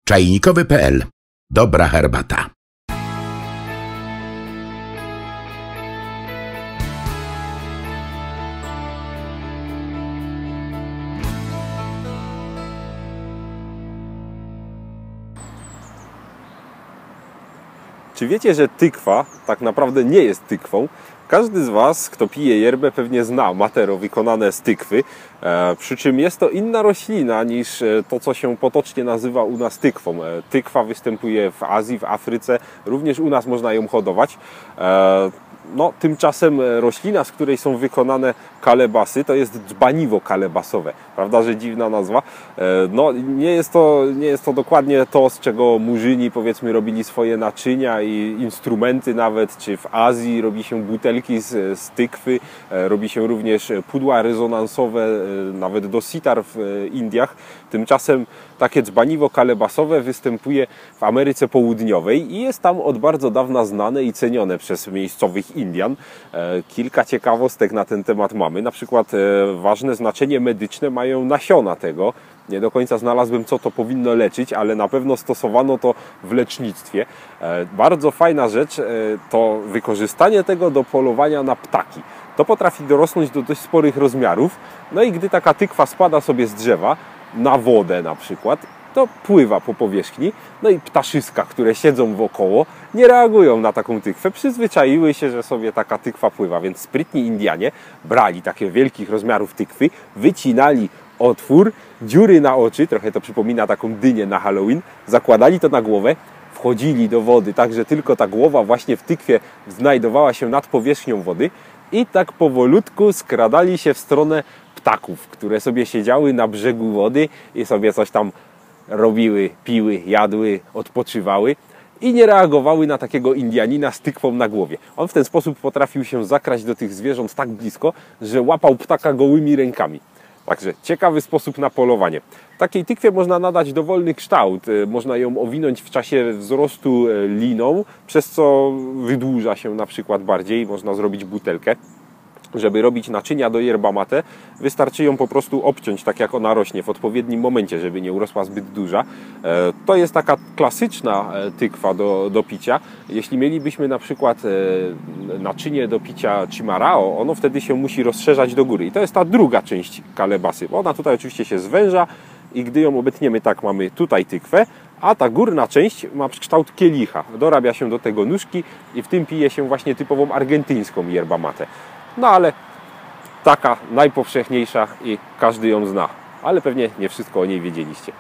Czajnikowy.pl. Dobra herbata. Czy wiecie, że tykwa tak naprawdę nie jest tykwą? Każdy z Was, kto pije yerbę, pewnie zna matero wykonane z tykwy, przy czym jest to inna roślina niż to, co się potocznie nazywa u nas tykwą. Tykwa występuje w Azji, w Afryce, również u nas można ją hodować. No, tymczasem roślina, z której są wykonane kalebasy, to jest dzbaniwo kalebasowe. Prawda, że dziwna nazwa? No, nie jest to dokładnie to, z czego Murzyni, powiedzmy, robili swoje naczynia i instrumenty nawet, czy w Azji robi się butelki z tykwy, robi się również pudła rezonansowe, nawet do sitar w Indiach. Tymczasem takie dzbaniwo kalebasowe występuje w Ameryce Południowej i jest tam od bardzo dawna znane i cenione przez miejscowych Indian. Kilka ciekawostek na ten temat mamy. Na przykład ważne znaczenie medyczne mają nasiona tego. Nie do końca znalazłem, co to powinno leczyć, ale na pewno stosowano to w lecznictwie. Bardzo fajna rzecz to wykorzystanie tego do polowania na ptaki. To potrafi dorosnąć do dość sporych rozmiarów. No i gdy taka tykwa spada sobie z drzewa, na wodę na przykład, to pływa po powierzchni, no i ptaszyska, które siedzą wokoło, nie reagują na taką tykwę, przyzwyczaiły się, że sobie taka tykwa pływa, więc sprytni Indianie brali takie wielkich rozmiarów tykwy, wycinali otwór, dziury na oczy, trochę to przypomina taką dynię na Halloween, zakładali to na głowę, wchodzili do wody, tak że tylko ta głowa właśnie w tykwie znajdowała się nad powierzchnią wody i tak powolutku skradali się w stronę ptaków, które sobie siedziały na brzegu wody i sobie coś tam robiły, piły, jadły, odpoczywały i nie reagowały na takiego Indianina z tykwą na głowie. On w ten sposób potrafił się zakraść do tych zwierząt tak blisko, że łapał ptaka gołymi rękami. Także ciekawy sposób na polowanie. Takiej tykwie można nadać dowolny kształt. Można ją owinąć w czasie wzrostu liną, przez co wydłuża się na przykład bardziej. Można zrobić butelkę. Żeby robić naczynia do yerba mate, wystarczy ją po prostu obciąć tak jak ona rośnie w odpowiednim momencie, żeby nie urosła zbyt duża. To jest taka klasyczna tykwa do picia. Jeśli mielibyśmy na przykład naczynie do picia chimarao, ono wtedy się musi rozszerzać do góry. I to jest ta druga część kalebasy. Ona tutaj oczywiście się zwęża i gdy ją obetniemy, tak mamy tutaj tykwę, a ta górna część ma kształt kielicha. Dorabia się do tego nóżki i w tym pije się właśnie typową argentyńską yerba mate. No ale taka najpowszechniejsza i każdy ją zna. Ale pewnie nie wszystko o niej wiedzieliście.